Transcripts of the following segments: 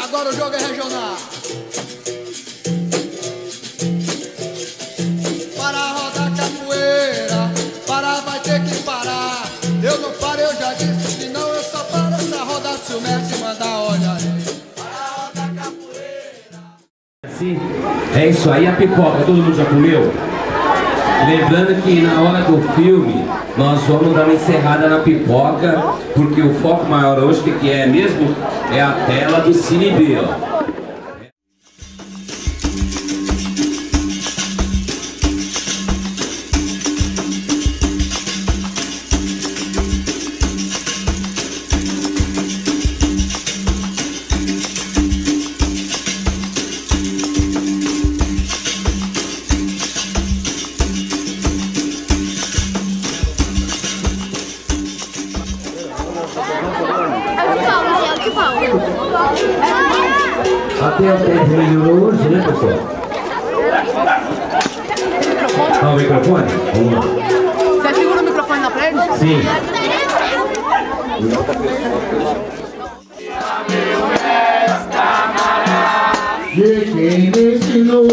agora o jogo é regional. Para rodar capoeira, parar vai ter que parar. Eu não paro, eu já disse que não, eu só paro essa roda se o mestre mandar, olha aí. Para rodar capoeira. Sim, é isso aí, a pipoca, todo mundo já comeu? Lembrando que na hora do filme nós vamos dar uma encerrada na pipoca, porque o foco maior hoje, o que é mesmo? É a tela do Cine B, ó. Até o tempo melhorou hoje, né, pessoal? Ah, o microfone? Vamos lá. Você segura o microfone na frente? Sim. De quem me ensinou.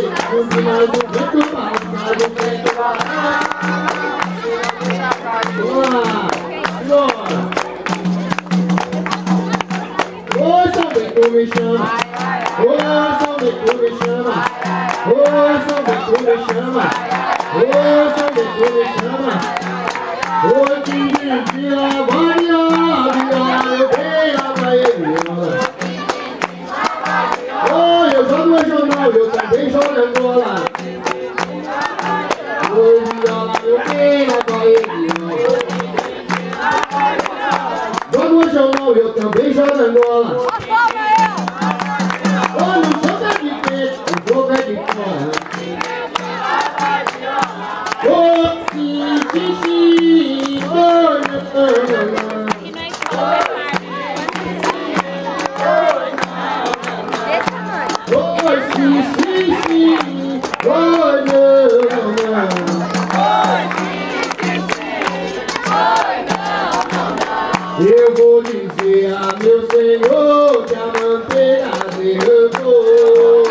no final do vento passado, o vento vai. Bora! Ô, São Bento me chama. Ô, São Bento me chama. Ô, São Bento me chama. Ô, São Bento me chama. Ô, Tinguinha, Maria, Viola, eu venho a Bahia. Ô, eu jogo no jornal, eu também jogo na bola. Ô, Viola, eu venho a Bahia. Jogo no jornal, eu também jogo na bola. Ô, não joga de dentro, o jogo é de fora. Ô, sim, sim, sim, ô, não. Oi, sim, sim, sim, oi, não. Eu vou dizer a meu Senhor que a manteiga derramou.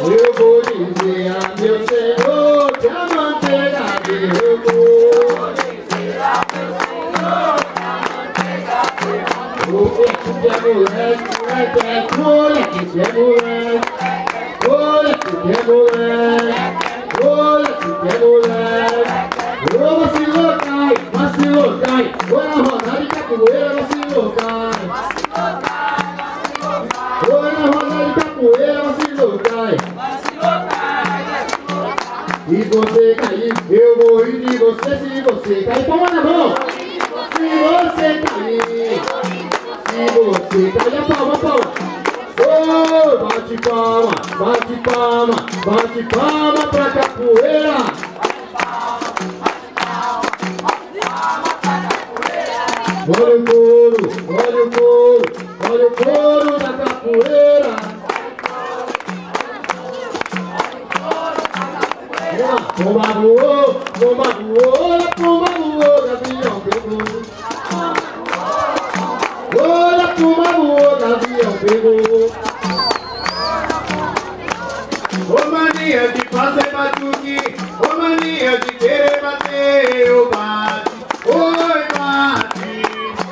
Eu vou dizer a meu Senhor que a manteiga derramou. Moleque é moleque, moleque é moleque, moleque é moleque, moleque é moleque. Ô, vacilou, cai, ô, na rodada de capoeira, vacilou, cai. Ô, na rodada de capoeira, vacilou, cai. E você cair, eu vou rir de você se você cair. Palma na mão. Se você cair, se você cair, a palma, palma. Ô, bate palma, bate palma, bate palma pra capoeira. Olha o couro, olha o couro, olha o couro da capoeira. Pomba voou, pomba voou, gavião pegou. Olha, pomba voou, gavião pegou. Ô mania de fazer batuque, ô mania de querer bater, eu bate. Oi, bate,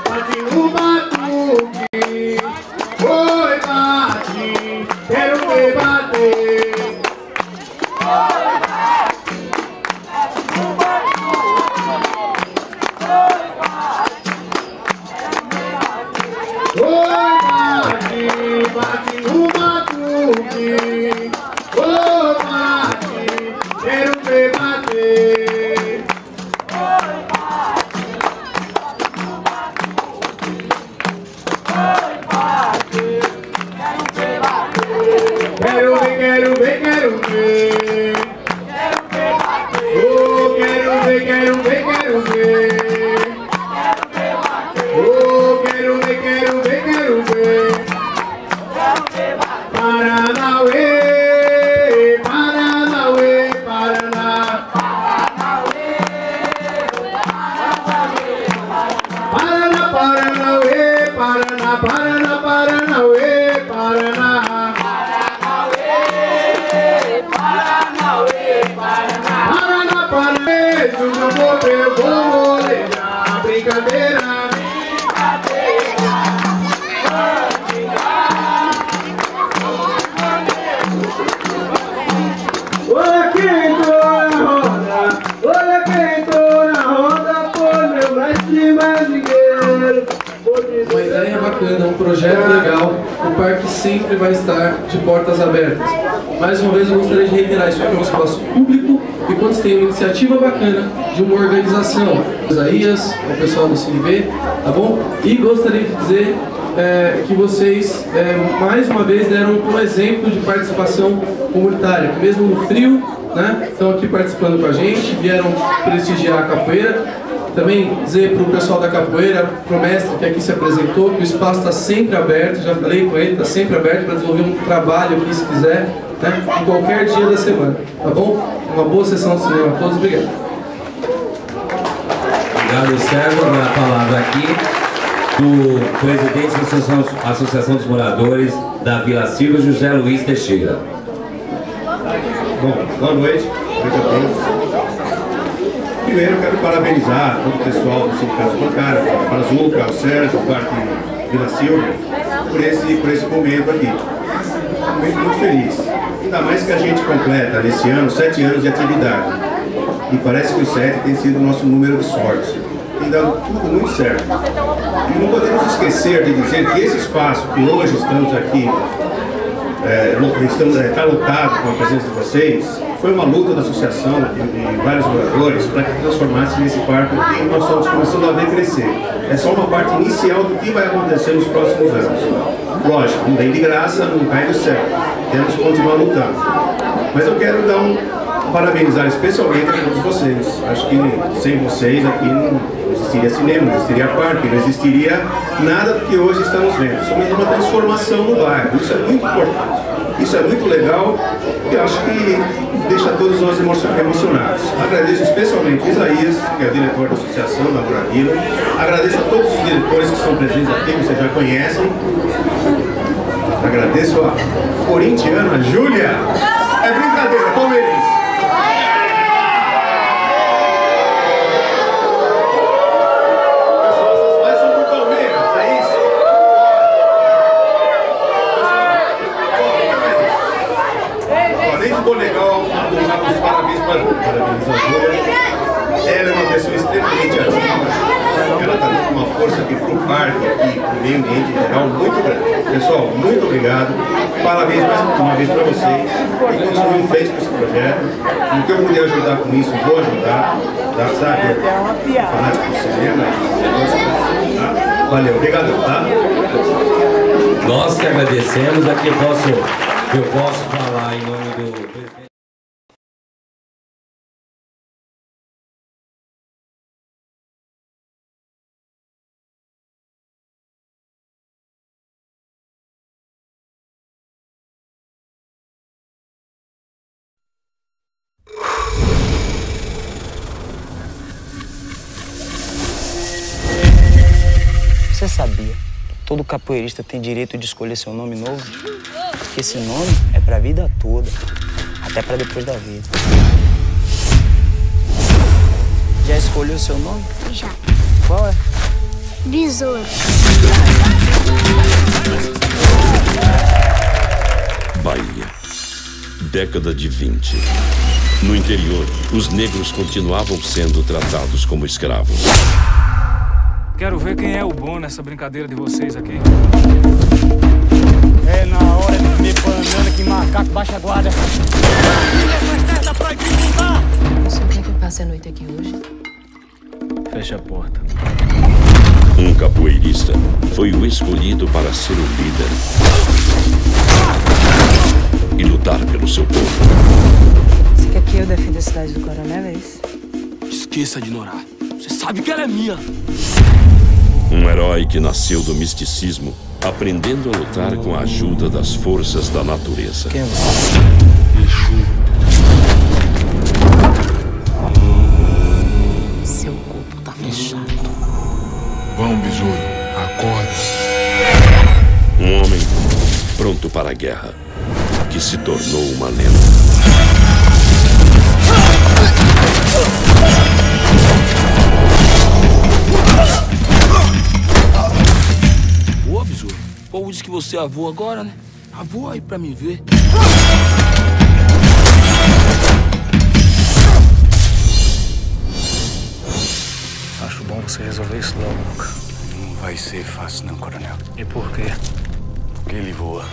bate no batuque. Oi, bate, quero ver bater. Oi, bate, bate no batuque. Oi, bate, quero ver bater. Quero ver, quero ver, quero ver. Oh, quero ver, quero ver, quero ver. Oh, quero ver, quero ver, quero ver. Paranauê, Paranauê, Paraná. Paraná, Paranauê, Paraná, Paraná, Paranauê, Paraná. Paraná, Paraná, do meu povo eu vou lembrar. Brincadeira. Olha quem entrou na roda, olha quem entrou na roda, foi meu mestre mandingueiro. Uma ideia bacana, um projeto legal. O parque sempre vai estar de portas abertas. Mais uma vez eu gostaria de reiterar, isso aqui é um espaço público e quando tem uma iniciativa bacana de uma organização, Isaías, o pessoal do CNB, tá bom? E gostaria de dizer que vocês mais uma vez deram um exemplo de participação comunitária, que mesmo no frio, né, estão aqui participando com a gente, vieram prestigiar a capoeira. Também dizer para o pessoal da capoeira, para o mestre que aqui se apresentou, que o espaço está sempre aberto, já falei com ele, está sempre aberto para desenvolver um trabalho aqui se quiser, né, em qualquer dia da semana, tá bom? Uma boa sessão de cinema a todos, obrigado. Obrigado, Sérgio. A palavra aqui do presidente da Associação dos Moradores da Vila Silva, José Luiz Teixeira. Bom, boa noite a todos. Primeiro, eu quero parabenizar todo o pessoal do Sindicato Bancário, o Brazuca, o Sérgio, o Parque Vila Silva, por esse momento aqui. Um momento muito feliz. Ainda mais que a gente completa nesse ano 7 anos de atividade. E parece que o 7 tem sido o nosso número de sorte. Tem dado tudo muito certo. E não podemos esquecer de dizer que esse espaço que hoje estamos aqui, está lotado com a presença de vocês, foi uma luta da associação de vários moradores para que transformasse nesse parque que nós estamos começando a ver crescer. É só uma parte inicial do que vai acontecer nos próximos anos. Lógico, não vem de graça, não cai do céu. Temos que continuar lutando. Mas eu quero parabenizar especialmente a todos vocês. Acho que sem vocês aqui não existiria cinema, não existiria parque, não existiria nada do que hoje estamos vendo. Somente uma transformação no bairro. Isso é muito importante. Isso é muito legal e acho que deixa todos nós emocionados. Agradeço especialmente o Isaías, que é o diretor da associação da Moravila. Agradeço a todos os diretores que estão presentes aqui, que vocês já conhecem. Agradeço a corintiana Júlia. É brincadeira, palmeirense. Ficou legal, os parabéns para a Júlia. Ela é uma pessoa extremamente ativa. Ela está dando uma força aqui para o parque, aqui, para o meio ambiente em geral, muito grande. Pessoal, muito obrigado. Parabéns mais uma vez para vocês. E continuem em frente com esse projeto. No que eu puder ajudar com isso, vou ajudar. Tá, sabe? Fanático do cinema. Tá? Valeu, obrigado, tá? Nós que agradecemos. Aqui eu posso falar em nome do presidente. Você sabia que todo capoeirista tem direito de escolher seu nome novo? Porque esse nome é pra vida toda, até pra depois da vida. Já escolheu seu nome? Já. Qual é? Besouro. Bahia, década de 20. No interior, os negros continuavam sendo tratados como escravos. Quero ver quem é o bom nessa brincadeira de vocês aqui. É na hora de comer banana que macaco baixa a guarda. Você quer que eu passe a noite aqui hoje? Fecha a porta. Um capoeirista foi o escolhido para ser o líder e lutar pelo seu povo. Você quer que eu defenda a cidade do Coronel, é isso? Esqueça de Norá. Você sabe que ela é minha. Um herói que nasceu do misticismo, aprendendo a lutar com a ajuda das forças da natureza. Quem é você? Exu. Seu corpo tá fechado. Vamos, besouro. Acorda. Um homem pronto para a guerra, que se tornou uma lenda. Boa, besouro. O povo diz que você avô agora, né? Avô aí pra me ver. Acho bom você resolver isso logo, Luca. Não vai ser fácil não, coronel. E por quê? Porque ele voa.